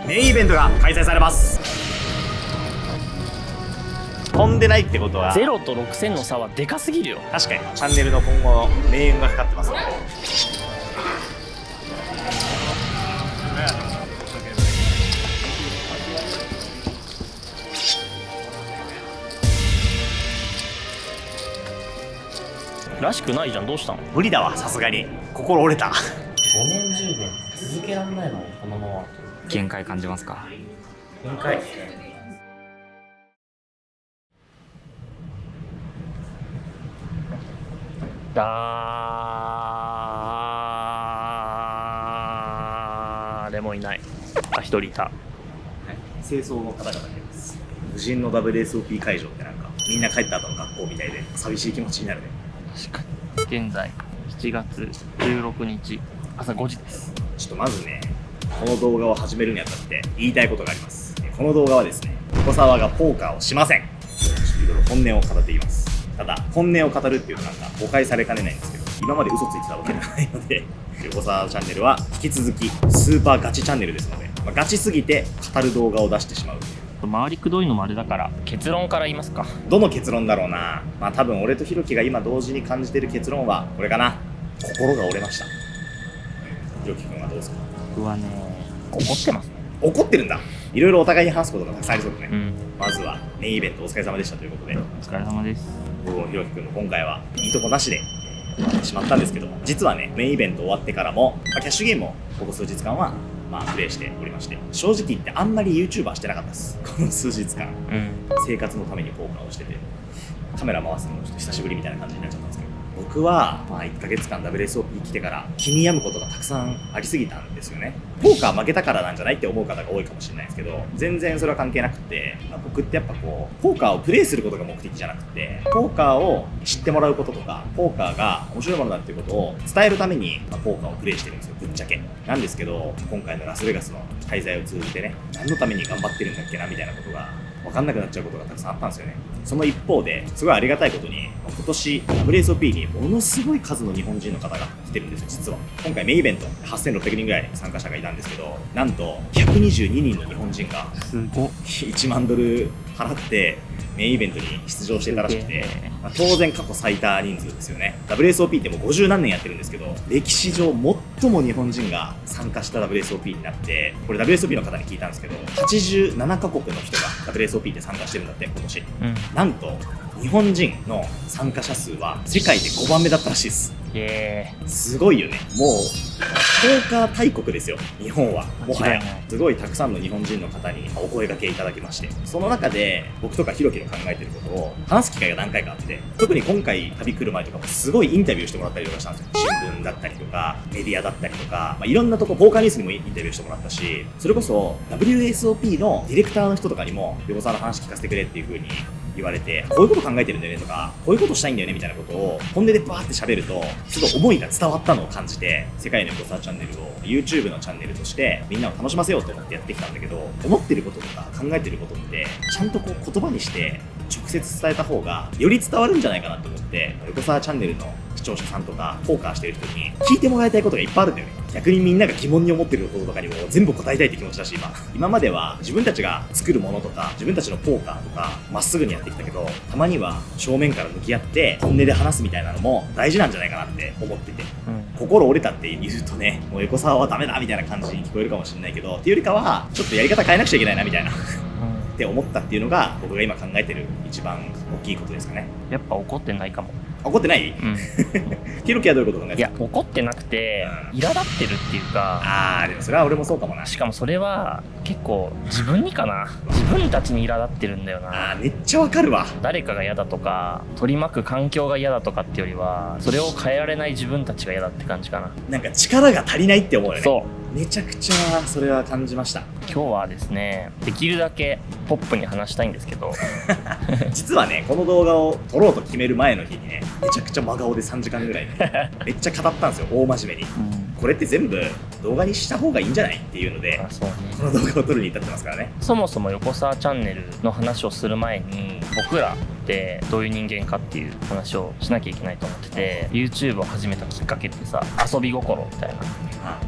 メインイベントが開催されます。飛んでないってことは0と6000の差はでかすぎるよ。確かにチャンネルの今後の命運がかかってますので。らしくないじゃん。どうしたの？無理だわ、さすがに心折れた。5年10年続けられないのこのまま。限界感じますか？限界。誰もいない。あ、一人いた。清掃の方々がいます。無人の WSOP 会場ってなんかみんな帰った後の学校みたいで寂しい気持ちになるね。確かに。現在7月16日朝5時です。ちょっとまずね、この動画を始めるにあたって言いたいことがあります。この動画はですね、横澤がポーカーをしません。いろいろ本音を語っていきます。ただ本音を語るっていうとなんか誤解されかねないんですけど、今まで嘘ついてたわけではないので、横澤チャンネルは引き続きスーパーガチチャンネルですので、ガチすぎて語る動画を出してしまう。回りくどいのもあれだから結論から言いますか。どの結論だろうな。まあ多分俺とひろきが今同時に感じてる結論はこれかな。心が折れました。ひろきくんはどうですか？僕はね、怒ってますね。怒ってるんだ。いろいろお互いに話すことがたくさんありそうだね。うん。まずはメインイベントお疲れ様でしたということで、お疲れ様です。僕もひろきくんも今回はいいとこなしで終わってしまったんですけど、実はね、メインイベント終わってからも、キャッシュゲームをここ数日間はプレイしておりまして、正直言ってあんまり YouTuber してなかったです。この数日間、生活のためにポーカーをしてて、カメラ回すのもちょっと久しぶりみたいな感じになっちゃったんですけど、僕は1ヶ月間 WSOP 来てから気に病むことがたくさんありすぎたんですよね。ポーカー負けたからなんじゃないって思う方が多いかもしれないですけど、全然それは関係なくて、僕ってやっぱこうポーカーをプレイすることが目的じゃなくて、ポーカーを知ってもらうこととか、ポーカーが面白いものだっていうことを伝えるために、ポーカーをプレイしてるんですよ、ぶっちゃけなんですけど、今回のラスベガスの滞在を通じてね、何のために頑張ってるんだっけなみたいなことが分かんなくなっちゃうことがたくさんあったんですよね。その一方ですごいありがたいことに、今年 WSOP にものすごい数の日本人の方が来てるんですよ。実は今回メインイベント8600人ぐらい参加者がいたんですけど、なんと122人の日本人がすごっ。1万ドル払ってメインイベントに出場してたらしくて、当然過去最多人数ですよね。 WSOP ってもう50何年やってるんですけど、歴史上最も日本人が参加した WSOP になって、これ WSOP の方に聞いたんですけど、87カ国の人が WSOP って参加してるんだって今年、なんと日本人の参加者数は世界で5番目だったらしいです。すごいよね。もうポーカー大国ですよ、日本は。もはやすごいたくさんの日本人の方にお声掛けいただきまして、その中で僕とかひろきの考えてることを話す機会が何回かあって、特に今回旅来る前とかもすごいインタビューしてもらったりとかしたんですよ。新聞だったりとかメディアだったりとか、いろんなとこ、ポーカーニュースにもインタビューしてもらったし、それこそ WSOP のディレクターの人とかにも横澤の話聞かせてくれっていう風に言われて、こういうこと考えてるんだよねとか、こういうことしたいんだよねみたいなことを本音でバーって喋ると、ちょっと思いが伝わったのを感じて、世界の横澤チャンネルを YouTube のチャンネルとしてみんなを楽しませようと思ってやってきたんだけど、思ってることとか考えてることってちゃんとこう言葉にして直接伝えた方がより伝わるんじゃないかなと思って、横澤チャンネルの視聴者さんとかポーカーしてる人に聞いてもらいたいことがいっぱいあるんだよね。逆にみんなが疑問に思ってることとかにも全部答えたいって気持ちだし、今までは自分たちが作るものとか自分たちのポーカーとかまっすぐにやってきたけど、たまには正面から向き合って本音で話すみたいなのも大事なんじゃないかなって思ってて、心折れたって言うとね、もう横澤はダメだみたいな感じに聞こえるかもしれないけど、っていうよりかはちょっとやり方変えなくちゃいけないなみたいなって思ったっていうのが僕が今考えてる一番大きいことですかね。やっぱ怒ってないかも。怒ってない？ひろきはどういうこと考えてる？いや、怒ってなくて、苛立ってるっていうか。でもそれは俺もそうかもな。しかもそれは結構自分にかな。自分たちに苛立ってるんだよな。めっちゃわかるわ。誰かが嫌だとか取り巻く環境が嫌だとかってよりは、それを変えられない自分たちが嫌だって感じかな。なんか力が足りないって思うよね。そう、めちゃくちゃそれは感じました。今日はですね、できるだけポップに話したいんですけど実はね、この動画を撮ろうと決める前の日にね、めちゃくちゃ真顔で3時間ぐらい、ね、めっちゃ語ったんですよ、大真面目に。これって全部動画にした方がいいんじゃないっていうので、そうね、この動画を撮るに至ってますからね。そもそも横澤チャンネルの話をする前に、僕らってどういう人間かっていう話をしなきゃいけないと思ってて、 YouTube を始めたきっかけってさ、遊び心みたいな。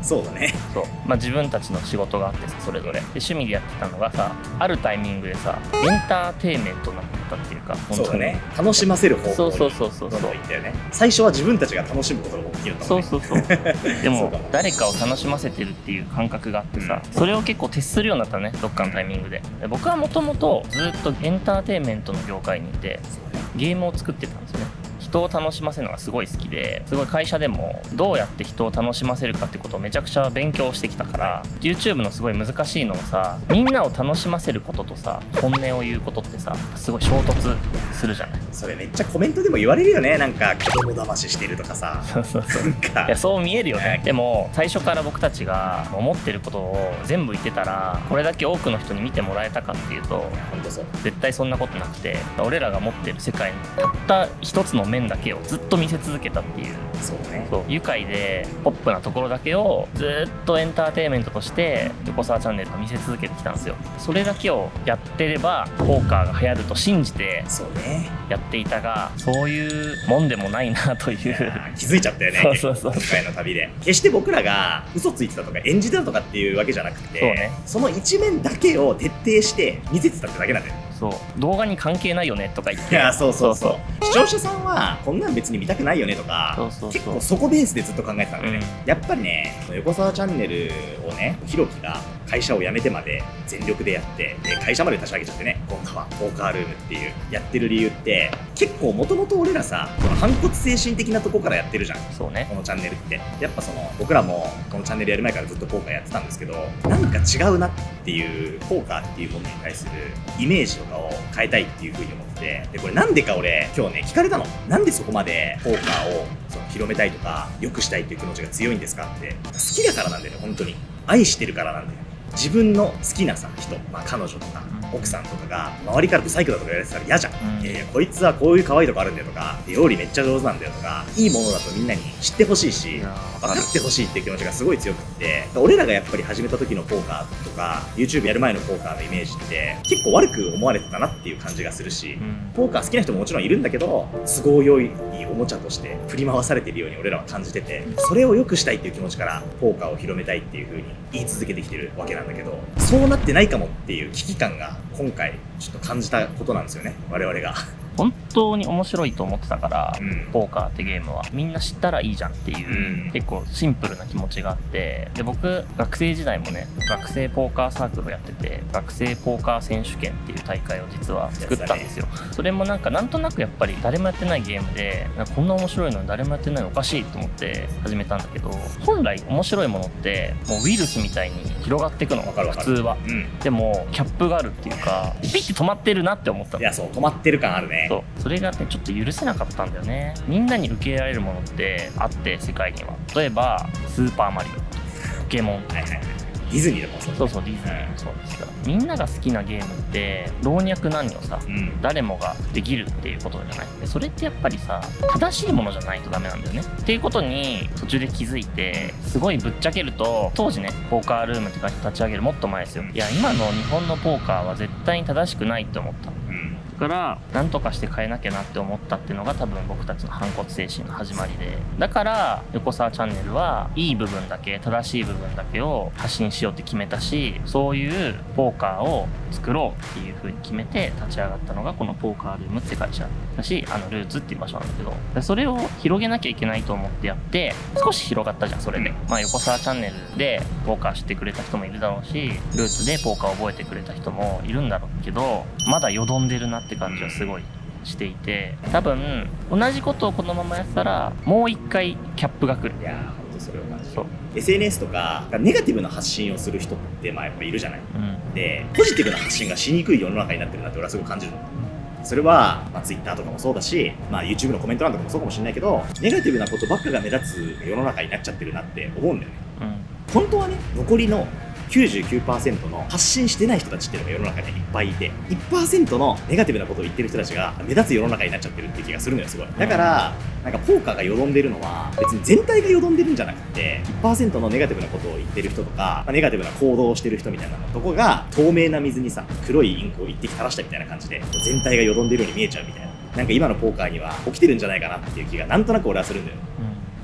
そうだね。そう、自分たちの仕事があってさ、それぞれで趣味でやってたのがさ、あるタイミングでさエンターテインメントになったっていうか、そうだね、楽しませる方向にそうそうそうそうそうどんどん行ったよね。最初は自分たちが楽しむことが大きいのかもね。そうそうそうでもそうかも誰かを楽しませてるっていう感覚があってさ、それを結構徹するようになったね、どっかのタイミングで。で僕はもともとずっとエンターテインメントの業界にいて、ゲームを作ってたんですよね。人を楽しませるのがすごい好きで、すごい会社でもどうやって人を楽しませるかってことをめちゃくちゃ勉強してきたから、 YouTube のすごい難しいのはさ、みんなを楽しませることとさ本音を言うことってさ、すごい衝突するじゃない。それめっちゃコメントでも言われるよね。なんか子供騙ししてるとかさ。そうそうそうなんかいやそう見えるよね。でも最初から僕たちが思ってることを全部言ってたら、これだけ多くの人に見てもらえたかっていうと、本当そう。絶対そんなことなくて、俺らが持ってる世界にたった一つの面だけをずっと見せ続けたっていう。そうね。そう、愉快でポップなところだけをずっとエンターテインメントとして横澤チャンネルと見せ続けてきたんですよ。それだけをやってればポーカーが流行ると信じてそうね。やっていたが、そういうもんでもないなという気づいちゃったよね。そうそうそう今回の旅で。決して僕らが嘘ついてたとか演じてたとかっていうわけじゃなくて、そうね、その一面だけを徹底して見せてたってだけなんだよ。そう、動画に関係ないよねとか言って。いや、そうそうそう。視聴者さんはこんなん別に見たくないよねとか、そうそうそう、結構そこベースでずっと考えてたんだよね。やっぱりね、横澤チャンネルをね、ひろきが会社を辞めてまで全力でやって、で会社まで立ち上げちゃってね、今度はポーカールームっていうやってる理由って、結構もともと俺らさ、その反骨精神的なとこからやってるじゃん。そうね、このチャンネルってやっぱその僕らもこのチャンネルやる前からずっとポーカーやってたんですけど、なんか違うなっていう、ポーカーっていうものに対するイメージとかを変えたいっていう風に思ってて、でこれなんでか俺今日ね聞かれたの。なんでそこまでポーカーをその広めたいとか良くしたいっていう気持ちが強いんですかって、好きだからなんだよね。本当に愛してるからなんだよね。自分の好きなさ人、彼女とか奥さんとかが周りからブサイクだとか言われてたら嫌じゃん。こいつはこういう可愛いとこあるんだよとか、料理めっちゃ上手なんだよとか、いいものだとみんなに知ってほしいし、分かってほしいっていう気持ちがすごい強くって、俺らがやっぱり始めた時のポーカーとか YouTube やる前のポーカーのイメージって結構悪く思われてたなっていう感じがするし、ポーカー好きな人ももちろんいるんだけど、都合良いおもちゃとして振り回されているように俺らは感じてて、それを良くしたいっていう気持ちからポーカーを広めたいっていう風に言い続けてきてるわけなんだけど、そうなってないかもっていう危機感が今回ちょっと感じたことなんですよね、我々が。本当に面白いと思ってたから、ポーカーってゲームはみんな知ったらいいじゃんっていう、結構シンプルな気持ちがあって、で僕学生時代もね、学生ポーカーサークルをやってて、学生ポーカー選手権っていう大会を実は作ったんですよ。それもなんとなくやっぱり誰もやってないゲームで、こんな面白いのに誰もやってないのおかしいと思って始めたんだけど、本来面白いものってもうウイルスみたいに広がっていくの、普通は。でもキャップがあるっていうか、ピッて止まってるなって思ったの。いや、そう、止まってる感あるね。それがねちょっと許せなかったんだよね。みんなに受け入れられるものってあって、世界には例えばスーパーマリオ、ポケモン、ディズニーでもそう、そうディズニーもそうですが、みんなが好きなゲームって老若男女さ、誰もができるっていうことじゃない。でそれってやっぱりさ、正しいものじゃないとダメなんだよねっていうことに途中で気づいて、すごいぶっちゃけると、当時ねポーカールームって会社立ち上げるもっと前ですよ。いや、今の日本のポーカーは絶対に正しくないって思ったから何とかして変えなきゃなって思ったっていうのが多分僕たちの反骨精神の始まりで、だから横澤チャンネルはいい部分だけ、正しい部分だけを発信しようって決めたし、そういうポーカーを作ろうっていう風に決めて立ち上がったのがこのポーカールームって会社だし、ルーツっていう場所なんだけど、それを広げなきゃいけないと思ってやって、少し広がったじゃん。それで横澤チャンネルでポーカー知ってくれた人もいるだろうし、ルーツでポーカーを覚えてくれた人もいるんだろうけど、まだよどんでるなって感じはすごいしていて、多分同じことをこのままやったらもう一回キャップが来る。いやー、本当それを感じる。SNS とかネガティブな発信をする人ってやっぱいるじゃない、でポジティブな発信がしにくい世の中になってるなって俺はすごい感じるの。それは、Twitter とかもそうだし、YouTube のコメント欄とかもそうかもしれないけど、ネガティブなことばっかが目立つ世の中になっちゃってるなって思うんだよね。本当はね、残りの99% の発信してない人たちっていうのが世の中にいっぱいいて、 1% のネガティブなことを言ってる人たちが目立つ世の中になっちゃってるって気がするのよ、すごい。だからなんかポーカーがよどんでるのは別に全体がよどんでるんじゃなくて、 1% のネガティブなことを言ってる人とか、ネガティブな行動をしてる人みたいなとこが透明な水にさ、黒いインクを一滴垂らしたみたいな感じで全体がよどんでるように見えちゃうみたいななんか今のポーカーには起きてるんじゃないかなっていう気がなんとなく俺はするんだよ。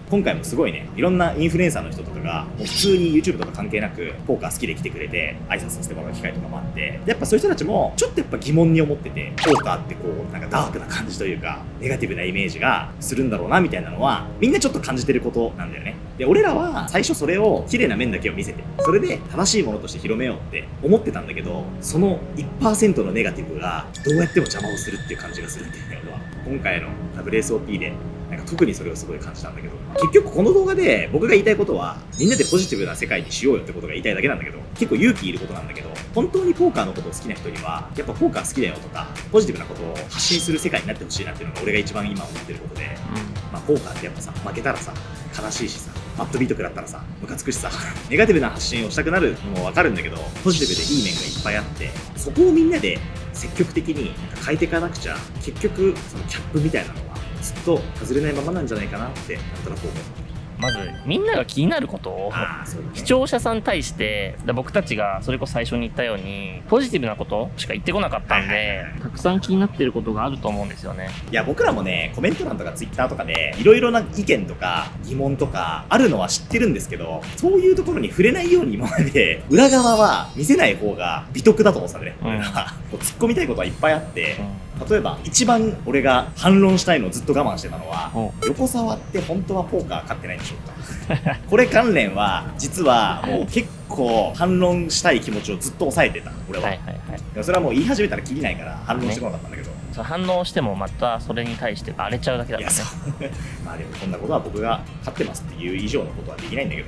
今回もすごいね、いろんなインフルエンサーの人とかがもう普通に YouTube とか関係なくポーカー好きで来てくれて挨拶させてもらう機会とかもあって、やっぱそういう人たちもちょっとやっぱ疑問に思ってて、ポーカーってこうなんかダークな感じというかネガティブなイメージがするんだろうなみたいなのはみんなちょっと感じてることなんだよね。で俺らは最初それを綺麗な面だけを見せて、それで正しいものとして広めようって思ってたんだけど、その 1% のネガティブがどうやっても邪魔をするっていう感じがするっていうのは今回の WSOP でなんか特にそれをすごい感じたんだけど、結局この動画で僕が言いたいことはみんなでポジティブな世界にしようよってことが言いたいだけなんだけど、結構勇気いることなんだけど、本当にポーカーのことを好きな人にはやっぱポーカー好きだよとかポジティブなことを発信する世界になってほしいなっていうのが俺が一番今思ってることで、まあポーカーってやっぱさ、負けたらさ悲しいしさ、マットビート食らったらさムカつくしさ、ネガティブな発信をしたくなるのもわかるんだけど、ポジティブでいい面がいっぱいあって、そこをみんなで積極的に変えていかなくちゃ結局そのキャップみたいなのはずっと外れないままなんじゃないかなってなんとなく思う。まずみんなが気になることを視聴者さんに対して、僕たちがそれこそ最初に言ったようにポジティブなことしか言ってこなかったんで、たくさん気になってることがあると思うんですよね。いや僕らもね、コメント欄とかツイッターとかでいろいろな意見とか疑問とかあるのは知ってるんですけど、そういうところに触れないように今まで裏側は見せない方が美徳だと思ってたね。俺らは突っ込みたいことはいっぱいあって、例えば一番俺が反論したいのをずっと我慢してたのは、横澤って本当はポーカー勝ってないんでしょうかこれ関連は実はもう結構反論したい気持ちをずっと抑えてた俺は。でもそれはもう言い始めたらキリないから反論してこなかったんだけど、反応してもまたそれに対して荒れちゃうだけだからね。まあでもこんなことは僕が勝ってますっていう以上のことはできないんだけど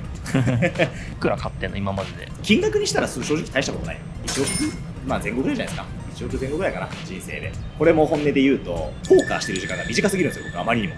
いくら勝ってんの今までで。金額にしたら正直大したことないよ。1億まあ前後ぐらいじゃないですか。1億前後ぐらいかな、人生で。これも本音で言うとポーカーしてる時間が短すぎるんですよ、僕あまりにも。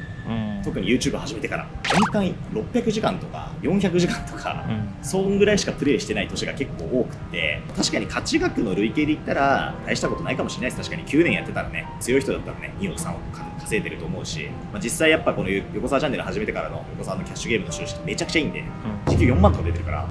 特に YouTube 始めてから年間600時間とか400時間とか、そんぐらいしかプレイしてない年が結構多くて、確かに価値額の累計で言ったら大したことないかもしれないです。確かに9年やってたらね、強い人だったらね2億3億稼いでると思うし、まあ、実際やっぱこの横澤チャンネル始めてからの横澤のキャッシュゲームの収支ってめちゃくちゃいいんで、時給4万とか出てるから、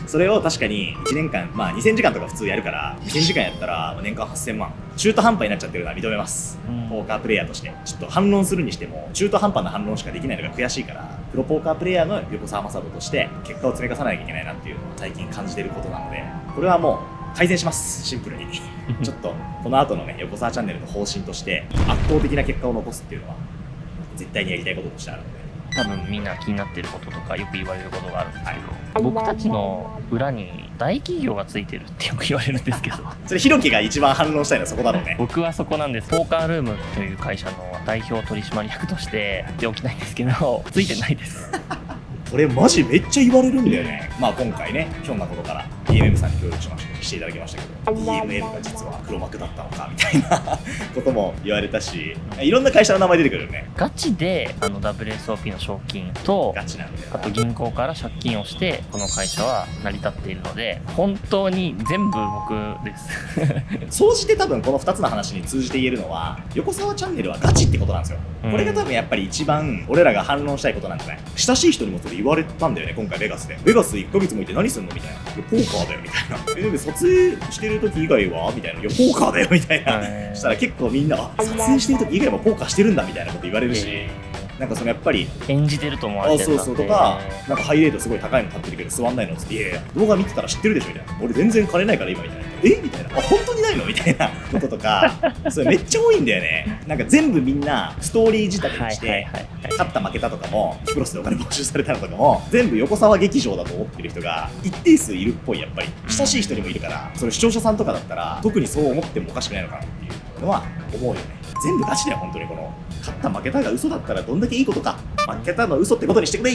それを確かに1年間まあ2000時間とか普通やるから、2000時間やったら年間8000万、中途半端になっちゃってるのは認めます。ポーカープレイヤーとしてちょっと反論するにしても中途半端な反論しかできないのが悔しいから、プロポーカープレイヤーの横澤雅人として結果を積み重ねなきゃいけないなっていうのを最近感じてることなので、これはもう改善します。シンプルにちょっとこの後のね横澤チャンネルの方針として圧倒的な結果を残すっていうのは絶対にやりたいこととしてあるので、多分みんな気になってることとかよく言われることがあるんですけど、僕たちの裏に大企業がついてるってよく言われるんですけどそれひろきが一番反論したいのはそこだろうね。僕はそこなんです。ポーカールームという会社の代表取締役として言っておきたいんですけどついてないですこれマジめっちゃ言われるんだよね。まあ今回ね、ひょんなことから DMM さんに協力していただきましたけど、 DMM が実は黒幕だったのかみたいなことも言われたし、いろんな会社の名前出てくるよね。ガチでWSOP の賞金と、ガチなんだよな。あと銀行から借金をしてこの会社は成り立っているので、本当に全部僕です総じて多分この2つの話に通じて言えるのは、横澤チャンネルはガチってことなんですよ。これが多分やっぱり一番俺らが反論したいことなんじゃない。親しい人にもそれ言われたんだよね、今回ベガスで。ベガス1ヶ月もいて何すんのみたいな。ポーカーだよみたいな。でも撮影してる時以外はみたいな。いやポーカーだよみたいな。したら結構みんな撮影してる時以外もポーカーしてるんだみたいなこと言われるし、なんかそのやっぱり演じてると思われてるんだって。そうとか、なんかハイレートすごい高いの立ってるけど座んないのっつって、いやいや動画見てたら知ってるでしょみたいな。俺全然金ないから今みたいな。みたいな。本当にないのみたいなこととか、それめっちゃ多いんだよね。なんか全部みんなストーリー仕立てにして、勝った負けたとかも、キプロスでお金没収されたのとかも、全部横澤劇場だと思ってる人が一定数いるっぽい。やっぱり親しい人にもいるから、それ視聴者さんとかだったら特にそう思ってもおかしくないのかなっていうのは思うよね。全部ガチだよ本当に。この勝った負けたが嘘だったらどんだけいいことか。負けたの嘘ってことにしてくれ。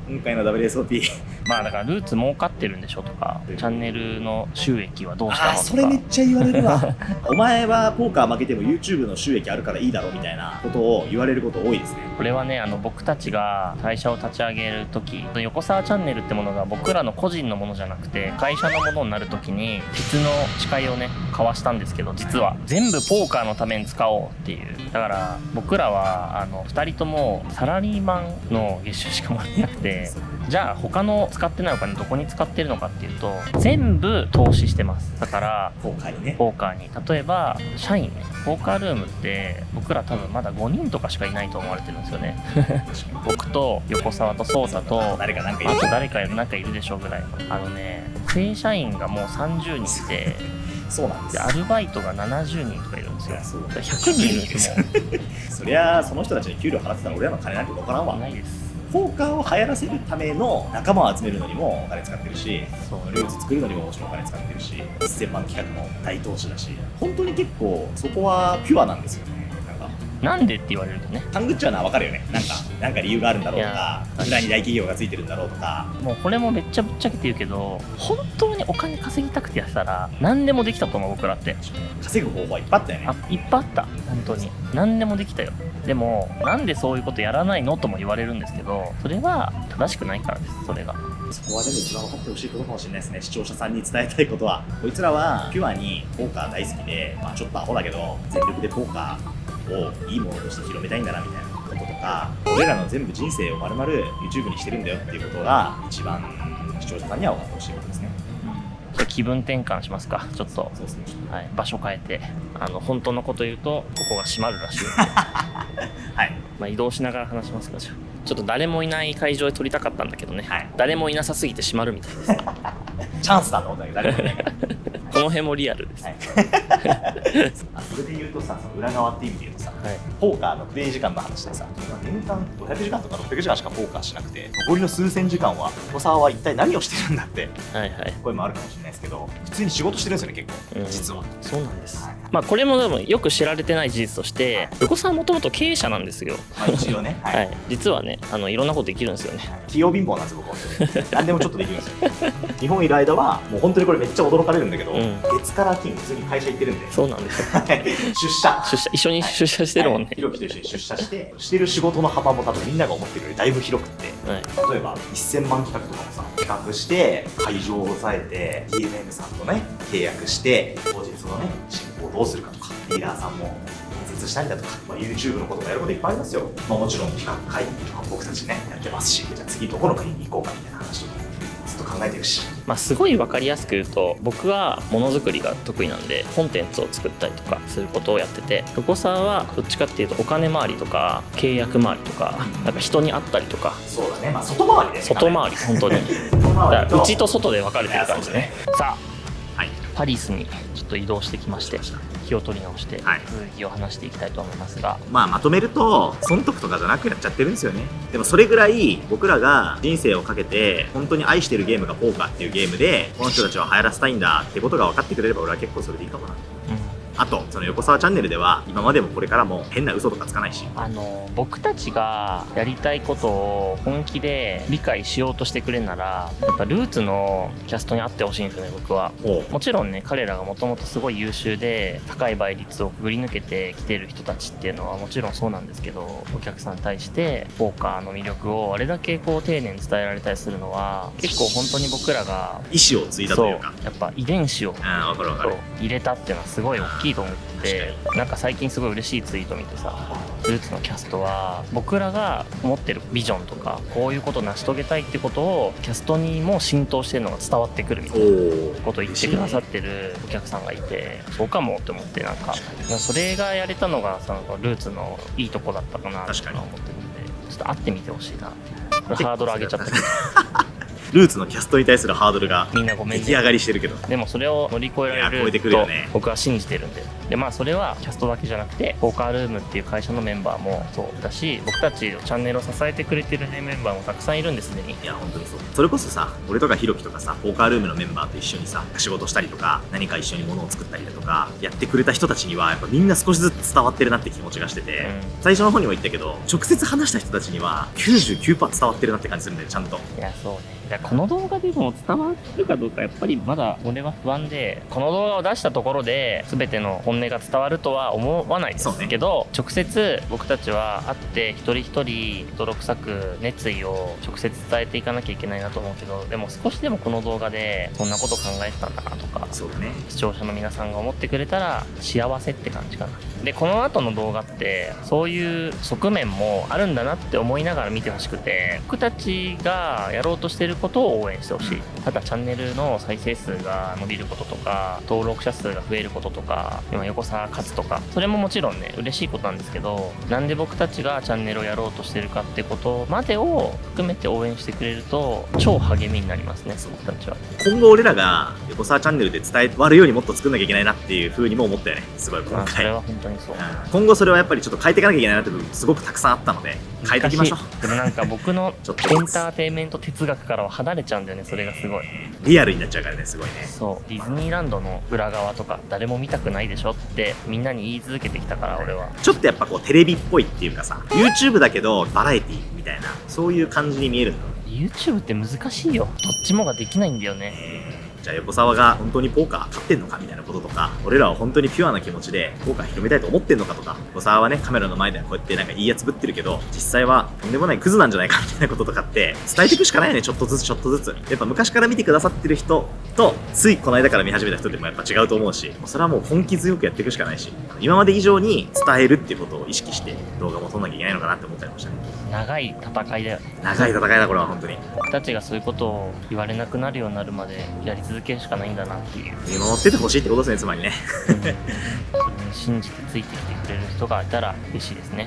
今回の WSOP まあだからルーツ儲かってるんでしょとか、チャンネルの収益はどうしたのとか。それめっちゃ言われるわお前はポーカー負けても YouTube の収益あるからいいだろみたいなことを言われること多いですね。これはね、僕たちが会社を立ち上げる時、横澤チャンネルってものが僕らの個人のものじゃなくて会社のものになる時に鉄の誓いをね交わしたんですけど、実は全部ポーカーのために使おうっていう。だから僕らは2人ともサラリーマンの月収しかもらってなくてで、じゃあ他の使ってないお金どこに使ってるのかっていうと、全部投資してます。だからポーカーにね。ポーカーに、例えば社員ね、ポーカールームって僕ら多分まだ5人とかしかいないと思われてるんですよね僕と横澤と颯太と誰かなんかいある。と誰かなんかいるでしょうぐらい。正社員がもう30人いて、そうなんですでアルバイトが70人とかいるんですよ。そうだから100人いるんですよ。もそりゃその人たちに給料払ってたら俺らの金なんて分からんわ。うないです。ポーカーを流行らせるための仲間を集めるのにもお金使ってるし、そうルーツ作るのにももちろんお金使ってるし、1000万企画も大投資だし、本当に結構そこはピュアなんですよね。なんでって言われるとね、タングッチはな分かるよね。なんか理由があるんだろうとか、いや裏に大企業がついてるんだろうとか。もうこれもめっちゃぶっちゃけて言うけど、本当にお金稼ぎたくてやってたら何でもできたと思う僕らって。稼ぐ方法はいっぱいあったよね。いっぱいあった。本当に何でもできたよ。でもなんでそういうことやらないのとも言われるんですけど、それは正しくないからです。それがそこはでも一番分かってほしいことかもしれないですね。視聴者さんに伝えたいことは、こいつらはピュアにポーカー大好きで、ちょっとアホだけど全力でポーカーをいいものとして広めたいんだなみたいなこととか、俺らの全部人生を丸々 YouTube にしてるんだよっていうことが一番視聴者さんには分かってほしいことですね。気分転換しますか。ちょっとそうですね。はい、場所変えて、本当のこと言うとここが閉まるらしいのではい。移動しながら話しますか。じゃあちょっと誰もいない会場で撮りたかったんだけどね、はい誰もいなさすぎて閉まるみたいですチャンスだと思ったけど誰もいないから。この辺もリアルです、はい、それで言うとさ、その裏側っていう意味で言うとさ、はい、ポーカーのプレイ時間の話でさ、年間500時間とか600時間しかポーカーしなくて、残りの数千時間は小沢は一体何をしてるんだってはいはい、声もあるかもしれないですけど、普通に仕事してるんですよね、結構、うん実は。そうなんです、はいこれもでもよく知られてない事実として横さんもともと経営者なんですよ。一応ね、はい実はねいろんなことできるんですよね。器用貧乏なんです、僕は。何でもちょっとできるんですよ。日本いる間は、もう本当にこれめっちゃ驚かれるんだけど、うん月から金、普通に会社行ってるんで、そうなんですよ。出社一緒に出社してるもんね。ひろきと一緒に出社してる仕事の幅も多分みんなが思ってるよりだいぶ広くって、はい例えば1000万企画とかもさ、企画して会場を抑えて DMM さんとね契約して当日のね進行をどうするかとか、リーダーさんも面接したりだとか、YouTube のこともやることいっぱいありますよ。もちろん企画会議とか僕たちねやってますし、じゃあ次どこの国に行こうかみたいな話とかずっと考えてるし、すごい分かりやすく言うと、僕はものづくりが得意なんでコンテンツを作ったりとかすることをやってて、横澤はどっちかっていうとお金回りとか契約回りとか、なんか人に会ったりとか、そうだね、外回りでね、外回り本当に外回りとだから内と外で分かれてる感じね。さあ、はい、パリスにちょっと移動してきまして、気を取り直してはい続きを話していきたいと思いますが、まとめると損得とかじゃなくやっちゃってるんですよね。でもそれぐらい僕らが人生をかけて本当に愛してるゲームがポーカーっていうゲームで、この人たちを流行らせたいんだってことが分かってくれれば俺は結構それでいいかもな。あとその横澤チャンネルでは今までもこれからも変な嘘とかつかないし、僕たちがやりたいことを本気で理解しようとしてくれるなら、やっぱルーツのキャストに会ってほしいんですよね。僕はもちろんね、彼らがもともとすごい優秀で高い倍率をくぐり抜けてきてる人たちっていうのはもちろんそうなんですけど、お客さんに対してポーカーの魅力をあれだけ丁寧に伝えられたりするのは、結構本当に僕らが意思を継いだというか、やっぱ遺伝子を分かる分かる入れたっていうのはすごい大きいと思ってて、なんか最近すごい嬉しいツイート見てさ、ルーツのキャストは僕らが持ってるビジョンとか、こういうことを成し遂げたいってことをキャストにも浸透してるのが伝わってくるみたいなことを言ってくださってるお客さんがいて、そうかもって思って、なんかそれがやれたのがそのルーツのいいとこだったかなと思ってるんで、ちょっと会ってみてほしいなって。ハードル上げちゃったけどルーツのキャストに対するハードルがみんなごめんね、出来上がりしてるけど、でもそれを乗り越えられると僕は信じてるんで、それはキャストだけじゃなくてポーカールームっていう会社のメンバーもそうだし、僕たちチャンネルを支えてくれてる、ね、メンバーもたくさんいるんですでに。いや本当にそう。それこそさ、俺とかひろきとかさ、ポーカールームのメンバーと一緒にさ仕事したりとか、何か一緒に物を作ったりだとかやってくれた人たちにはやっぱみんな少しずつ伝わってるなって気持ちがしてて、最初の方にも言ったけど直接話した人たちには 99% 伝わってるなって感じするんだよ、ちゃんと。いやそうね、この動画でも伝わるかどうかやっぱりまだ俺は不安で、この動画を出したところで全ての本本音が伝わるとは思わないですけど、直接僕たちは会って一人一人泥臭く熱意を直接伝えていかなきゃいけないなと思うけど、でも少しでもこの動画でそんなこと考えてたんだなとか、そうだね、視聴者の皆さんが思ってくれたら幸せって感じかな。でこの後の動画ってそういう側面もあるんだなって思いながら見てほしくて、僕たちがやろうとしてることを応援してほしい。ただチャンネルの再生数が伸びることとか登録者数が増えることとか今横澤勝つとか、それももちろんね嬉しいことなんですけど、なんで僕たちがチャンネルをやろうとしてるかってことまでを含めて応援してくれると超励みになりますね、僕たちは。今後俺らが横澤チャンネルで伝わるようにもっと作んなきゃいけないなっていう風にも思ったよね、すごい今回。それは本当にそう。今後それはやっぱりちょっと変えていかなきゃいけないなって部分すごくたくさんあったので、変えていきましょう。でもなんか僕のちょっとエンターテインメント哲学からは離れちゃうんだよね、それがすごい。リアルになっちゃうからね、すごいね。そうディズニーランドの裏側とか誰も見たくないでしょってみんなに言い続けてきたから、俺はちょっとやっぱこうテレビっぽいっていうかさ、 YouTube だけどバラエティみたいな、そういう感じに見えるんだ。 YouTube って難しいよ、どっちもができないんだよね。じゃあ横澤が本当にポーカー勝ってんのかみたいなこととか、俺らは本当にピュアな気持ちでポーカー広めたいと思ってんのかとか、横澤はねカメラの前ではこうやってなんかいいやつぶってるけど実際はとんでもないクズなんじゃないかみたいなこととかって伝えていくしかないよね。ちょっとずつちょっとずつやっぱ昔から見てくださってる人とついこの間から見始めた人でもやっぱ違うと思うし、それはもう根気強くやっていくしかないし、今まで以上に伝えるっていうことを意識して動画も撮んなきゃいけないのかなって思ったりましたね。長い戦いだよ。長い戦いだこれは本当に。僕たちがそういうことを言われなくなるようになるまでやり続けるしかないんだなっていう見守っててほしいってことですね、つまりね。信じてついてきてくれる人がいたら嬉しいですね。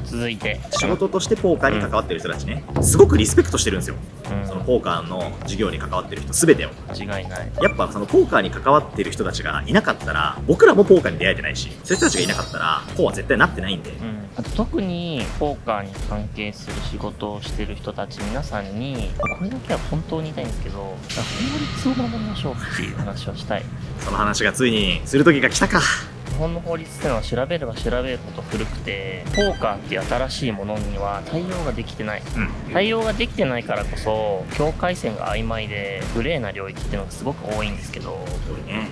続いて仕事としてポーカーに関わってる人たちね、すごくリスペクトしてるんですよ、うんそのポーカーの事業に関わってる人全てを。間違いない。やっぱそのポーカーに関わってる人たちがいなかったら僕らもポーカーに出会えてないし、そういう人たちがいなかったらこうは絶対なってないんで、あと特にポーカーに関係する仕事をしてる人たち皆さんにこれだけは本当に言いたいんですけど、法律を守りましょうっていう話をしたい。その話がついにする時が来たか。日本の法律っていうのは調べれば調べるほど古くて、ポーカーっていう新しいものには対応ができてない、対応ができてないからこそ境界線が曖昧でグレーな領域っていうのがすごく多いんですけど、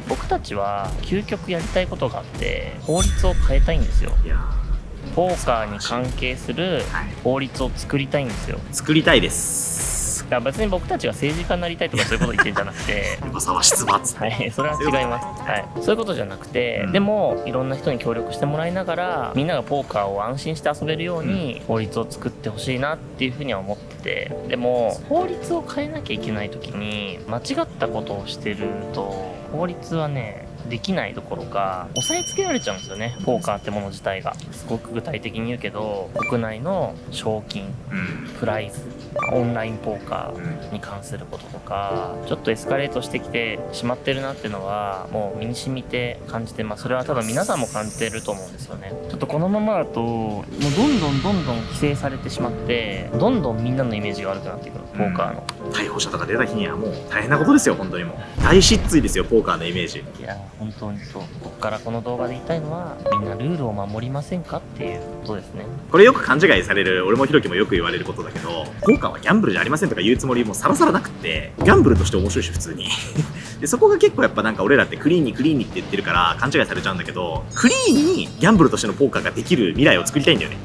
僕たちは究極やりたいことがあって法律を変えたいんですよ。いやポーカーに関係する法律を作りたいんですよ。作りたいです。だから別に僕たちが政治家になりたいとかそういうこと言ってんじゃなくて横澤出馬っつって、はい、それは違います。はい、そういうことじゃなくて、でもいろんな人に協力してもらいながらみんながポーカーを安心して遊べるように法律を作ってほしいなっていうふうには思ってて、でも法律を変えなきゃいけない時に間違ったことをしてると法律はねできないどころか押さえつけられちゃうんですよね、ポーカーってもの自体が。すごく具体的に言うけど、国内の賞金、プライズ、オンラインポーカーに関することとかちょっとエスカレートしてきてしまってるなっていうのはもう身に染みて感じてます。それは多分皆さんも感じてると思うんですよね。ちょっとこのままだともうどんどん規制されてしまってどんどんみんなのイメージが悪くなっていくの、ポーカーの。逮捕者とか出た日にはもう大変なことですよ、本当にもう大失墜ですよ、ポーカーのイメージ。いや本当にそう。ここからこの動画で言いたいのはみんなルールを守りませんかっていうことですね。これよく勘違いされる、俺もひろきもよく言われることだけど、ポーカーはギャンブルじゃありませんとか言うつもりもさらさらなくって、ギャンブルとして面白いし普通にでそこが結構やっぱなんか俺らってクリーンにって言ってるから勘違いされちゃうんだけど、クリーンにギャンブルとしてのポーカーができる未来を作りたいんだよね。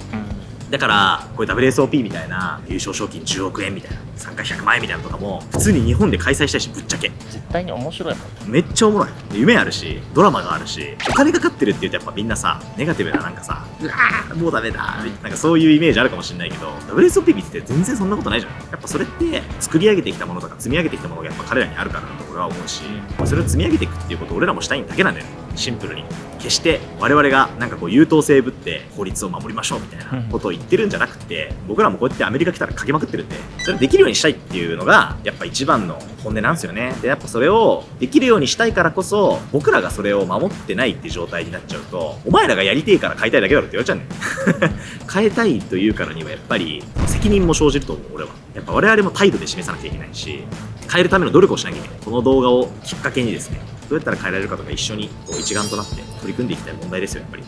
だからこういう WSOP みたいな優勝賞金10億円みたいな参加100万円みたいなのとかも普通に日本で開催したいし、ぶっちゃけ絶対に面白いもん。めっちゃおもろい。夢あるしドラマがあるし、お金かかってるって言うとやっぱみんなさネガティブななんかさ、うわーもうダメだなんかそういうイメージあるかもしれないけど、 WSOP 見てて全然そんなことないじゃん。やっぱそれって作り上げてきたものとか積み上げてきたものがやっぱ彼らにあるからだと俺は思うし、それを積み上げていくっていうことを俺らもしたいだけなんだよね、シンプルに。決して我々がなんかこう優等生ぶって法律を守りましょうみたいなことを言ってるんじゃなくて、僕らもこうやってアメリカ来たらかけまくってるんで、それできるようにしたいっていうのがやっぱ一番の本音なんですよね。でやっぱそれをできるようにしたいからこそ、僕らがそれを守ってないって状態になっちゃうと、お前らがやりてえから変えたいだけだろって言われちゃうねん変えたいというからにはやっぱり責任も生じると思う。俺はやっぱ我々も態度で示さなきゃいけないし、変えるための努力をしなきゃいけない。この動画をきっかけにですね、どうやったら変えられるかとか一緒にこう一丸となって取り組んでいきたい問題ですよ、やっぱり。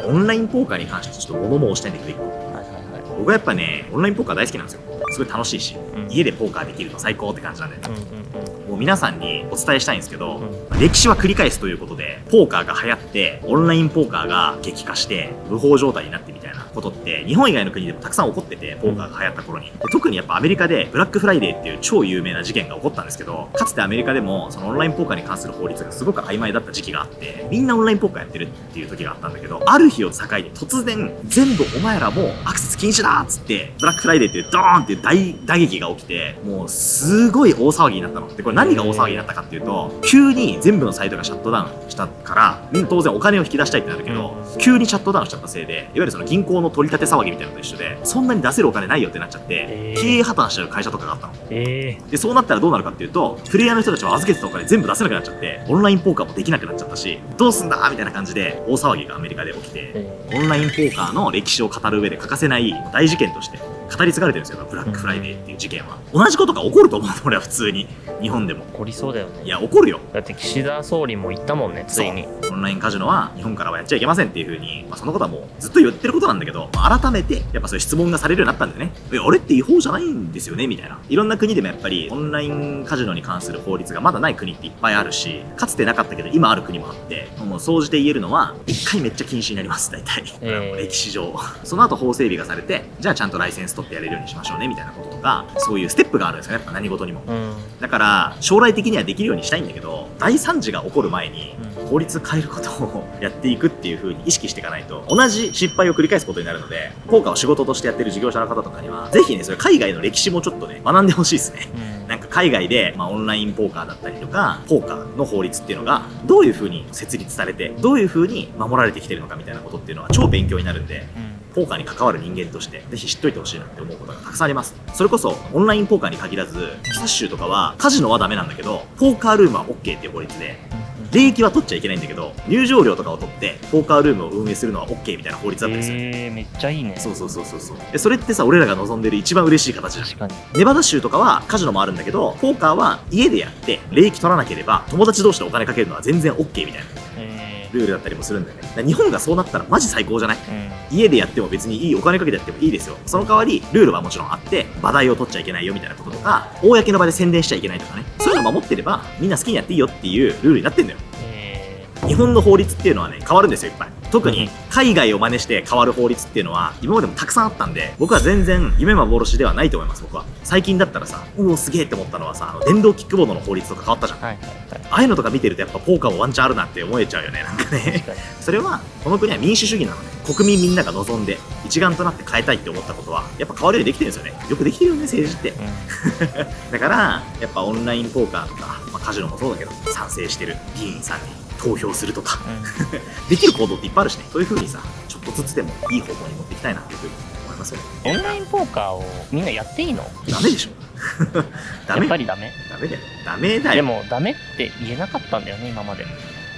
オンラインポーカーに関してちょっと物申したいんだけど、一個。僕はやっぱね、オンラインポーカー大好きなんですよ。すごい楽しいし、うん家でポーカーできると最高って感じなんで、うんうんもう皆さんにお伝えしたいんですけど、う歴史は繰り返すということで、ポーカーが流行って、オンラインポーカーが激化して、無法状態になってみたいなことって、日本以外の国でもたくさん起こってて、ポーカーが流行った頃に。で特にやっぱアメリカで、ブラックフライデーっていう超有名な事件が起こったんですけど、かつてアメリカでも、そのオンラインポーカーに関する法律がすごく曖昧だった時期があって、みんなオンラインポーカーやってるっていう時があったんだけど、ある日を境に突然、全部お前らもアクセス禁止だっつって、ブラックフライデーっていうドーンっていう大打撃が起きて、もうすごい大騒ぎになったの。で、これ何が大騒ぎになったかっていうと、急に全部のサイトがシャットダウンしたから、みんな当然お金を引き出したいってなるけど、急にシャットダウンしちゃったせいで、いわゆるその銀行の取り立て騒ぎみたいなのと一緒で、そんなに出せるお金ないよってなっちゃって、経営破綻しちゃう会社とかがあったの。で、そうなったらどうなるかっていうと、プレイヤーの人たちは預けてたお金全部出せなくなっちゃって、オンラインポーカーもできなくなっちゃったし、どうすんだみたいな感じで大騒ぎがアメリカで起きて、オンラインポーカーの歴史を語る上で欠かせない大事件として語り継がれてるんですよ、ブラックフライデーっていう事件は。同じことが起こると思うの、俺は普通に。日本でも。起こりそうだよね。いや、起こるよ。だって岸田総理も言ったもんね、ついに。オンラインカジノは日本からはやっちゃいけませんっていう風に、そのことはもうずっと言ってることなんだけど、改めてやっぱそういう質問がされるようになったんだよね。あれって違法じゃないんですよねみたいな。いろんな国でもやっぱりオンラインカジノに関する法律がまだない国っていっぱいあるし、かつてなかったけど今ある国もあって、もう総じて言えるのは、一回めっちゃ禁止になります、大体。歴史上。その後法整備がされて、じゃあちゃんとライセンス取ってやれるようにしましょうねみたいなこととか、そういうステップがあるんですよね、やっぱ何事にも。だから将来的にはできるようにしたいんだけど、大惨事が起こる前に法律変えることをやっていくっていう風に意識していかないと、同じ失敗を繰り返すことになるので、ポーカーを仕事としてやってる事業者の方とかにはぜひね、それ海外の歴史もちょっとね学んでほしいですね。なんか海外で、オンラインポーカーだったりとか、ポーカーの法律っていうのがどういう風に設立されて、どういう風に守られてきてるのかみたいなことっていうのは超勉強になるんで、ポーカーに関わる人間としてぜひ知っといてほしいなって思うことがたくさんあります。それこそオンラインポーカーに限らず、テキサス州とかはカジノはダメなんだけど、ポーカールームは OK っていう法律で、利益は取っちゃいけないんだけど、入場料とかを取ってポーカールームを運営するのは OK みたいな法律だったりする。めっちゃいいね。そうそれってさ、俺らが望んでる一番嬉しい形じゃん。確かに。ネバダ州とかはカジノもあるんだけど、ポーカーは家でやって利益取らなければ友達同士でお金かけるのは全然 OK みたいなルールだったりもするんだよね。だから日本がそうなったらマジ最高じゃない？家でやっても別にいい、お金かけてやってもいいですよ。その代わりルールはもちろんあって、話題を取っちゃいけないよみたいなこととか、公の場で宣伝しちゃいけないとかね、そういうの守ってればみんな好きにやっていいよっていうルールになってんだよ。日本の法律っていうのはね、変わるんですよ、いっぱい。特に海外を真似して変わる法律っていうのは今までもたくさんあったんで、僕は全然夢幻ではないと思います。僕は最近だったらさ、おおすげえって思ったのはさ、電動キックボードの法律とか変わったじゃん。ああいうのとか見てるとやっぱポーカーもワンチャンあるなって思えちゃうよね、なんかね。それはこの国は民主主義なので、国民みんなが望んで一丸となって変えたいって思ったことはやっぱ変わるようにできてるんですよね。よくできてるよね、政治って。だからやっぱオンラインポーカーとか、カジノもそうだけど、賛成してる議員さんに投票するとか、できる行動っていっぱいあるしね。そういう風にさ、ちょっとずつでもいい方向に持っていきたいなっていう風に思いますよね。オンラインポーカーをみんなやっていいの？ダメでしょ。ダメ。やっぱりダメ？ダメだよ。ダメだよ。でもダメって言えなかったんだよね、今まで。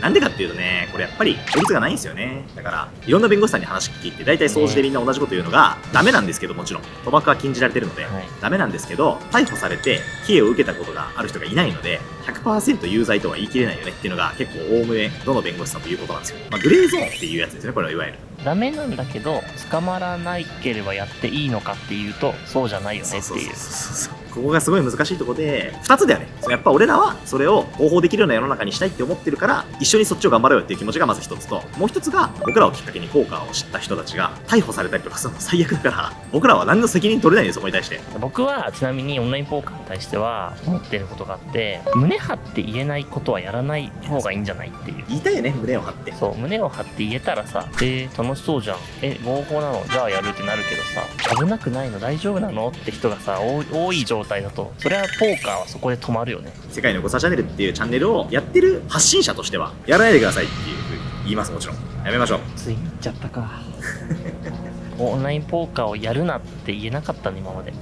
なんでかっていうとね、これやっぱり法律がないんですよね。だからいろんな弁護士さんに話聞いて、大体総じてみんな同じこと言うのが、ダメなんですけど、もちろん賭博は禁じられてるので、ダメなんですけど、逮捕されて刑を受けたことがある人がいないので 100% 有罪とは言い切れないよねっていうのが結構おおむねどの弁護士さんということなんですよ。グレーゾーンっていうやつですね、これはいわゆる。ダメなんだけど捕まらないければやっていいのかっていうと、そうじゃないよねっていう。ここがすごい難しいところで、2つだよね。やっぱ俺らはそれを合法できるような世の中にしたいって思ってるから、一緒にそっちを頑張ろうよっていう気持ちがまず一つと、もう一つが僕らをきっかけにポーカーを知った人たちが逮捕されたりとかするの最悪だから、僕らは何の責任取れないんです、そこに対して。僕はちなみにオンラインポーカーに対しては思ってることがあって、胸張って言えないことはやらない方がいいんじゃないっていう。言いたいよね、胸を張って。そう、胸を張って言えたらさ、楽しそうじゃん、合法なのじゃあやるってなるけどさ、危なくないの大丈夫なのって人がさ多い状態だと、それはポーカーはそこで止まるよね。世界のゴサチャンネルっていうチャンネルをやってる発信者としてはやらないでくださいっていうふうに言います。もちろんやめましょう。ついに言っちゃったか。オンラインポーカーをやるなって言えなかったね、今まで。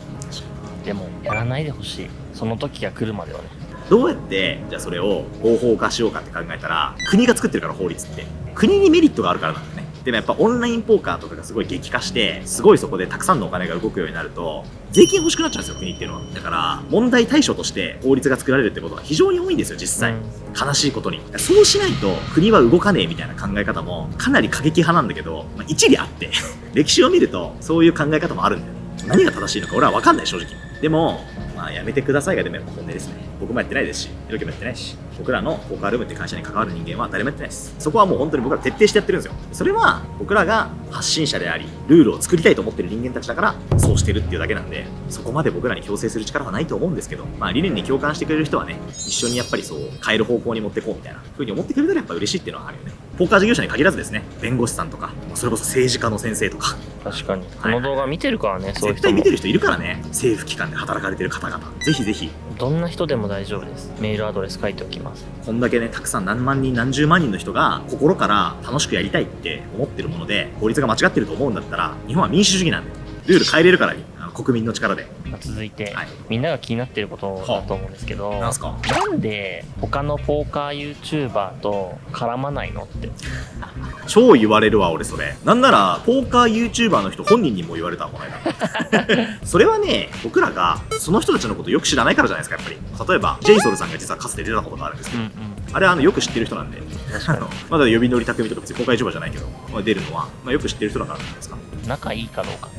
でもやらないでほしい、その時が来るまではね。どうやってじゃあそれを合法化しようかって考えたら、国が作ってるから、法律って国にメリットがあるからなんだよね。でもやっぱオンラインポーカーとかがすごい激化して、すごいそこでたくさんのお金が動くようになると、税金欲しくなっちゃうんですよ、国っていうのは。だから、問題対処として法律が作られるってことが非常に多いんですよ、実際。悲しいことに。そうしないと国は動かねえみたいな考え方もかなり過激派なんだけど、一理あって、歴史を見るとそういう考え方もあるんだよ。何が正しいのか俺は分かんない、正直。でも、まあやめてくださいがでもやっぱ本音ですね。僕もやってないですし、ひろきもやってないし、僕らのポーカールームって会社に関わる人間は誰もやってないです。そこはもう本当に僕ら徹底してやってるんですよ。それは僕らが発信者であり、ルールを作りたいと思ってる人間たちだからそうしてるっていうだけなんで、そこまで僕らに強制する力はないと思うんですけど、まあ理念に共感してくれる人はね、一緒にやっぱりそう変える方向に持っていこうみたいな風に思ってくれたらやっぱ嬉しいっていうのはあるよね。ポーカー事業者に限らずですね、弁護士さんとか、それこそ政治家の先生とか。確かに。この動画見てるからね、そういう人も。絶対見てる人いるからね。政府機関で働かれてる方々。ぜひぜひ。どんな人でも大丈夫です。メールアドレス書いておきます。こんだけね、たくさん何万人何十万人の人が心から楽しくやりたいって思ってるもので、法律が間違ってると思うんだったら、日本は民主主義なんで、ルール変えれるからに、国民の力で。続いて、はい、みんなが気になってることだと思うんですけど、なんすか？なんで他のポーカー YouTuber と絡まないのって。超言われるわ、俺それ。なんなら、ポーカー YouTuber の人本人にも言われたわ、この間。それはね、僕らがその人たちのことよく知らないからじゃないですか、やっぱり。例えば、ジェイソルさんが実はかつて出たことがあるんですけど、あれはよく知ってる人なんで、まだ呼び乗り匠とか別に公開 YouTuber じゃないけど、出るのは、よく知ってる人だからじゃないですか。仲いいかどうか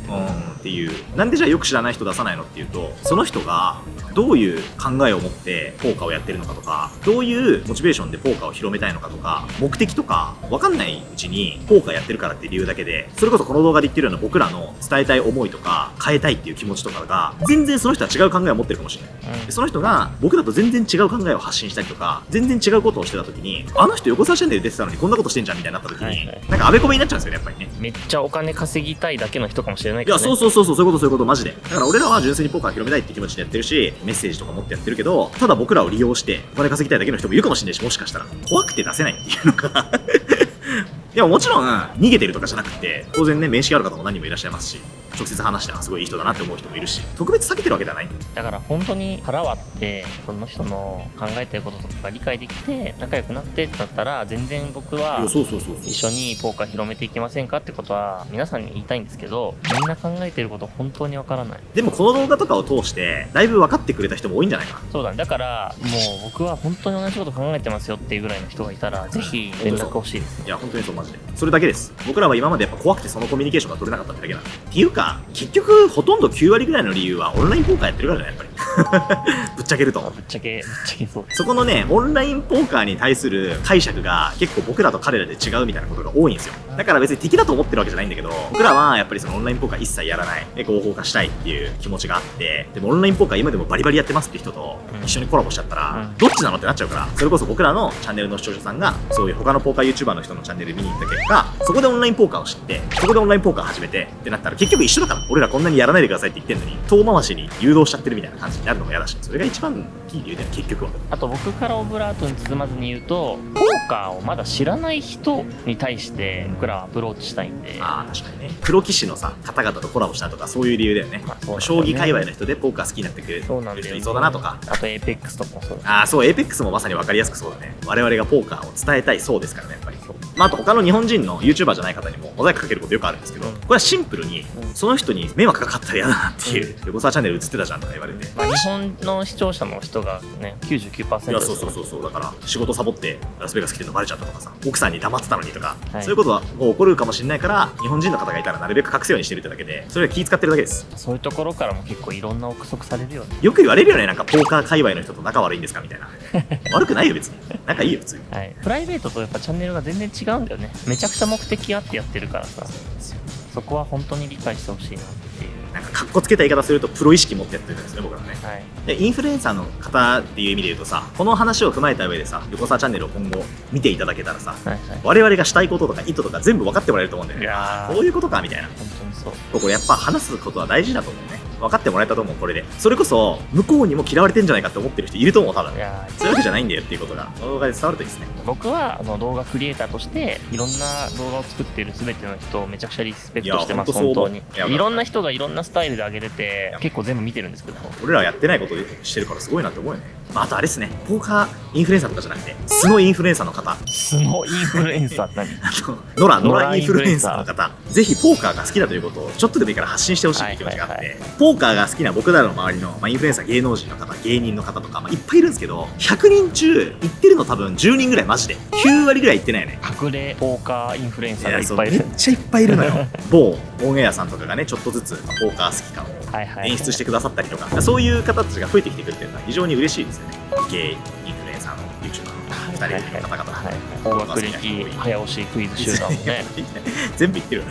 っていう。なんでじゃあよく知らない人出さないのっていうと、その人がどういう考えを持ってポーカーをやってるのかとか、どういうモチベーションでポーカーを広めたいのかとか、目的とか分かんないうちにポーカーやってるからっていう理由だけで、それこそこの動画で言ってるような僕らの伝えたい思いとか変えたいっていう気持ちとかが全然その人は違う考えを持ってるかもしれない、その人が僕らと全然違う考えを発信したりとか、全然違うことをしてた時に、あの人横澤チャンネル出てたのにこんなことしてんじゃんみたいになった時に、なんかあべこべになっちゃうんですよね、やっぱりね。めっちゃお金稼ぎたいだけの人かもしれないけどね。いや、そういうことマジで。だから俺らは純粋にポーカー広めたいって気持ちでやってるし、メッセージとか持ってやってるけど、ただ僕らを利用してお金稼ぎたいだけの人もいるかもしれないし、もしかしたら怖くて出せないっていうのがいや、もちろん逃げてるとかじゃなくて、当然ね、面識ある方も何人もいらっしゃいますし、直接話してはすごいいい人だなって思う人もいるし、特別避けてるわけではない。だから本当に腹割ってその人の考えてることとか理解できて仲良くなってってなったら、全然僕は一緒にポーカー広めていきませんかってことは皆さんに言いたいんですけど、みんな考えてること本当にわからない。でもこの動画とかを通してだいぶ分かってくれた人も多いんじゃないかな。そうだね。だからもう僕は本当に同じこと考えてますよっていうぐらいの人がいたら、ぜひ連絡欲しいです。いや、本当にそう、マジでそれだけです。僕らは今までやっぱ怖くてそのコミュニケーションが取れなかったってだけなんで。っていうか、結局ほとんど9割ぐらいの理由はオンラインポーカーやってるからね、やっぱりぶっちゃけると。ぶっちゃけそうです。そこのね、オンラインポーカーに対する解釈が結構僕らと彼らで違うみたいなことが多いんですよ。だから別に敵だと思ってるわけじゃないんだけど、僕らはやっぱりそのオンラインポーカー一切やらない。で、合法化したいっていう気持ちがあって、でもオンラインポーカー今でもバリバリやってますって人と一緒にコラボしちゃったら、どっちなのってなっちゃうから、それこそ僕らのチャンネルの視聴者さんが、そういう他のポーカー YouTuber の人のチャンネル見に行った結果、そこでオンラインポーカーを知って、そこでオンラインポーカー始めてってなったら結局一緒だから、俺らこんなにやらないでくださいって言ってんのに、遠回しに誘導しちゃってるみたいな感じになるのも嫌だし、それが一番いい理由だよ、結局は。あと僕からオブラートに包まずに言うと、ポーカーをまだ知らない人に対して僕らはアプローチしたいんで。ああ、確かにね。プロ棋士のさ、方々とコラボしたとか、そういう理由だよね。将棋界隈の人でポーカー好きになってくれる人いそうだなとか。あとエーペックスとかもそうだ。ああ、そう、エーペックスもまさに分かりやすくそうだね。我々がポーカーを伝えたいそうですからね、やっぱり。まあ、あと他の日本人の YouTuber じゃない方にもモザイクかけることよくあるんですけど、これはシンプルにその人に迷惑かかったら嫌だなっていう、横澤チャンネル映ってたじゃんとか言われて、日本の視聴者の人がね 99% いや、そうだから仕事サボってラスベガス来てるのバレちゃったとかさ、奥さんに黙ってたのにとか、そういうことはもう起こるかもしれないから、日本人の方がいたらなるべく隠すようにしてるってだけで、それは気使ってるだけです。そういうところからも結構いろんな憶測されるよね。よく言われるよね、なんかポーカー界隈の人と仲悪いんですかみたいな悪くないよ別に、仲いいよ普通に。はい、プライベートとやっぱチャンネルが全然違うんだよね。めちゃくちゃ目的あってやってるからさ、そこは本当に理解してほしいなっていう。なんかかっこつけた言い方するとプロ意識持ってやってるんですね、僕らね。はい、でインフルエンサーの方っていう意味で言うとさ、この話を踏まえた上でさ、横澤チャンネルを今後見ていただけたらさ、我々がしたいこととか意図とか全部分かってもらえると思うんだよね。こういうことかみたいな。本当にそう。これやっぱ話すことは大事だと思うね。分かってもらえたと思う、これで。それこそ向こうにも嫌われてんじゃないかって思ってる人いると思う、多分。そういうわけじゃないんだよっていうことがこの動画で伝わるといいですね。僕は動画クリエイターとしていろんな動画を作っている全ての人をめちゃくちゃリスペクトしてます。本当にいろんな人がいろんなスタイルで上げれて結構全部見てるんですけど、俺らはやってないことをしてるからすごいなって思うよね。まあ、あとあれですね、ポーカーインフルエンサーとかじゃなくて素のインフルエンサーの方、素のインフルエンサーって何？ノラインフルエンサーの方、ぜひポーカーが好きだということをちょっとでもいいから発信してほしいっていう気持ちがあって、ポーカーが好きな僕らの周りの、まあ、インフルエンサー、芸能人の方、芸人の方とか、まあ、いっぱいいるんですけど、100人中言ってるの多分10人ぐらいマジで9割ぐらい言ってないよね。隠れポーカーインフルエンサーがいっぱいいる。めっちゃいっぱいいるのよ。某オンエアさんとかがね、ちょっとずつポーカー好き感を演出してくださったりとか、そういう方たちが増えてきてくれてるのは非常に嬉しいですよね。芸インフルエンサーの YouTuber の2人組の方々、音楽歴早押しクイズ集団もね全部言ってる。い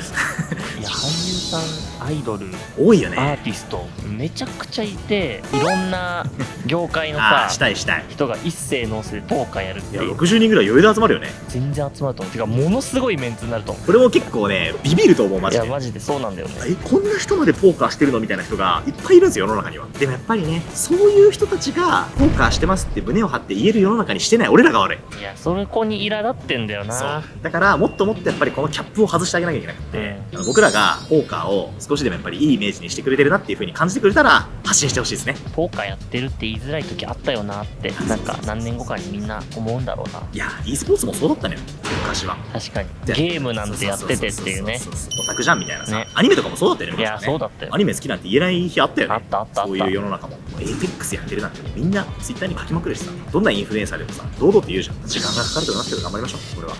や、俳優さん、アイドル、多いよね。アーティストめちゃくちゃいて、いろんな業界のさしたい人が一斉のせでポーカーやるっていう。いや、60人ぐらい余裕で集まるよね。全然集まると思う。てか、ものすごいメンツになると思う。これも結構ね、ビビると思う、マジで。いや、マジでそうなんだよね。こんな人までポーカーしてるのみたいな人がいっぱいいるんですよ、世の中には。でもやっぱりね、そういう人たちがポーカーしてますって胸を張って言える世の中にしてない俺らが悪い。いや、そこに苛立ってんだよな。そうだからもっともっとやっぱりこのキャップを外してあげなきゃいけなくて、僕らがポーカーを少しでもやっぱりいいイメージにしてくれてるなっていう風に感じてくれたら発信してほしいですね。ポーカーやってるって言いづらい時あったよなって、なんか何年後かにみんな思うんだろうな。いや、e スポーツもそうだったのよ、昔は。確かにゲームなんてやっててっていうね。オタクじゃんみたいなさ、アニメとかもそうだったよね。いや、そうだったよ。アニメ好きなんて言えない日あったよね。あった。そういう世の中もエーペックスやってるなんてみんなツイッターに書きまくるしさ、どんなインフルエンサーでもさ堂々と言うじゃん。時間がかかると思いますけど頑張りましょう、これは。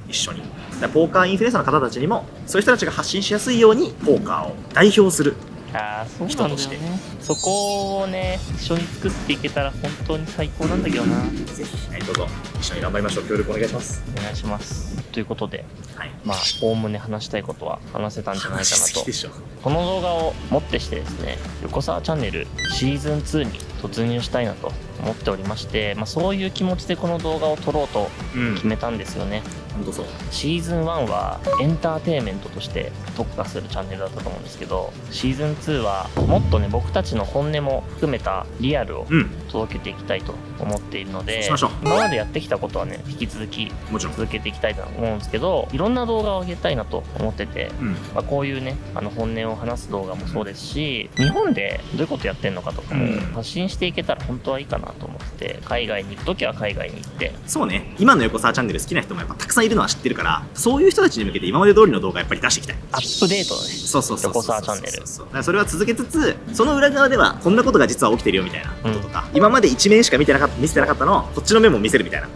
一緒に。だからポーカーインフルエンサーの方たちにもそういう人たちが発信しやすいようにポーカーを代表する人として、そこをね一緒に作っていけたら本当に最高なんだけどな。ぜひ、どうぞ一緒に頑張りましょう。協力お願いします。お願いします。ということで、まあおおむね話したいことは話せたんじゃないかなと。この動画をもってしてですね、横澤チャンネルシーズン2に突入したいなと思っておりまして、まあ、そういう気持ちでこの動画を撮ろうと決めたんですよね。本当そう。シーズン1はエンターテインメントとして特化するチャンネルだったと思うんですけど、シーズン2はもっとね僕たちの本音も含めたリアルを届けていきたいと思っているので、今までやってきたことはね引き続き続けていきたいと思うんですけど、いろんな動画を上げたいなと思ってて、まあ、こういうね本音を話す動画もそうですし、日本でどういうことやってんのかとかも発信していけたら本当はいいかなと思ってて、海外に行く時は海外に行って。そうね、今の横澤チャンネル好きな人もやっぱたくさんいるのは知ってるから、そういう人たちに向けて今まで通りの動画やっぱり出していきたい。アップデートだね。そう横澤チャンネル。だからそれは続けつつ、その裏側ではこんなことが実は起きてるよみたいなこととか、今まで一面しか見せてなかったのをこっちの面も見せるみたいな。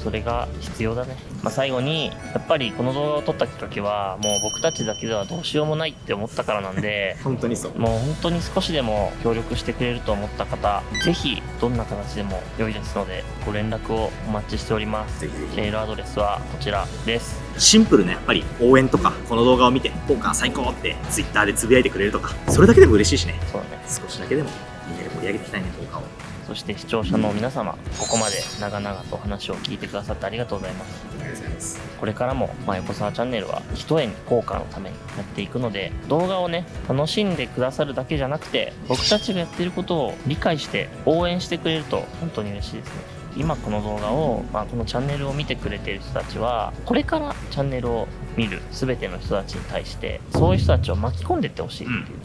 それが必要だね。まあ、最後にやっぱりこの動画を撮ったきっかけはもう僕たちだけではどうしようもないって思ったからなんで本当にそう。もう本当に少しでも協力してくれると思った方、ぜひどんな形でも良いですのでご連絡をお待ちしております。メールアドレスはこちらです。シンプルなやっぱり応援とか、この動画を見てポーカー最高ってツイッターでつぶやいてくれるとか、それだけでも嬉しいしね。そうだね。少しだけでもみんなで盛り上げていきたいね、ポーカーを。そして視聴者の皆様、ここまで長々と話を聞いてくださってありがとうございます。ありがとうございます。これからも、横澤チャンネルはひとえにポーカーのためにやっていくので、動画をね楽しんでくださるだけじゃなくて、僕たちがやっていることを理解して応援してくれると本当に嬉しいですね。今この動画を、このチャンネルを見てくれている人たちは、これからチャンネルを見る全ての人たちに対してそういう人たちを巻き込んでいってほしいっていう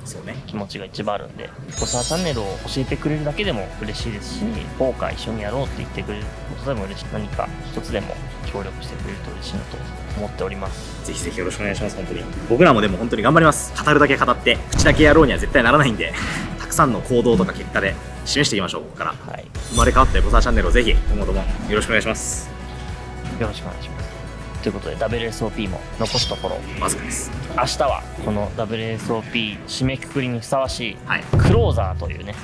気持ちが一番あるんで、横澤チャンネルを教えてくれるだけでも嬉しいですし、ポーカー一緒にやろうって言ってくれることでも嬉しい。何か一つでも協力してくれると嬉しいなと思っております。ぜひぜひよろしくお願いします。本当に僕らもでも本当に頑張ります。語るだけ語って口だけやろうには絶対ならないんでたくさんの行動とか結果で示していきましょう。ここから、生まれ変わった横澤チャンネルをぜひ今後ともよろしくお願いします。よろしくお願いします。ということで WSOP も残すところわずかです。明日はこの WSOP 締めくくりにふさわしいクローザーというね、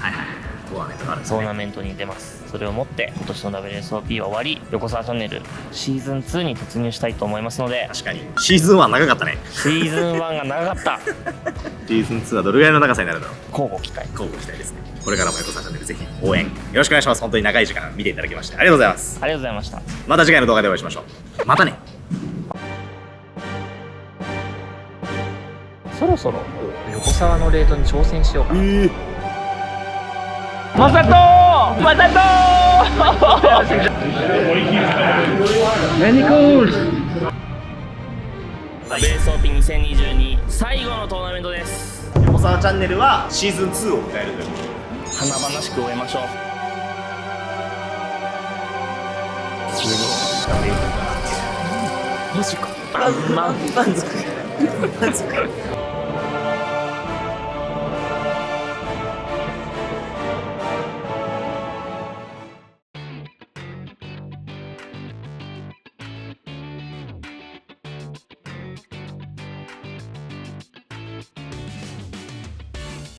トーナメントに出ます。それをもって今年の WSOP は終わり、横澤チャンネルシーズン2に突入したいと思いますので。確かにシーズン1長かったね。シーズン1が長かったシーズン2はどれぐらいの長さになるだろう。交互期待ですね。これからも横澤チャンネルぜひ応援よろしくお願いします。本当に長い時間見ていただきましてありがとうございます。ありがとうございました。また次回の動画でお会いしましょう。またね。そろそろ横澤のレートに挑戦しようかな。マサト何クールWSOP2022 最後のトーナメントです。横澤チャンネルはシーズン2を迎えるということで華々しく終えましょう。マジか。満満足。満足。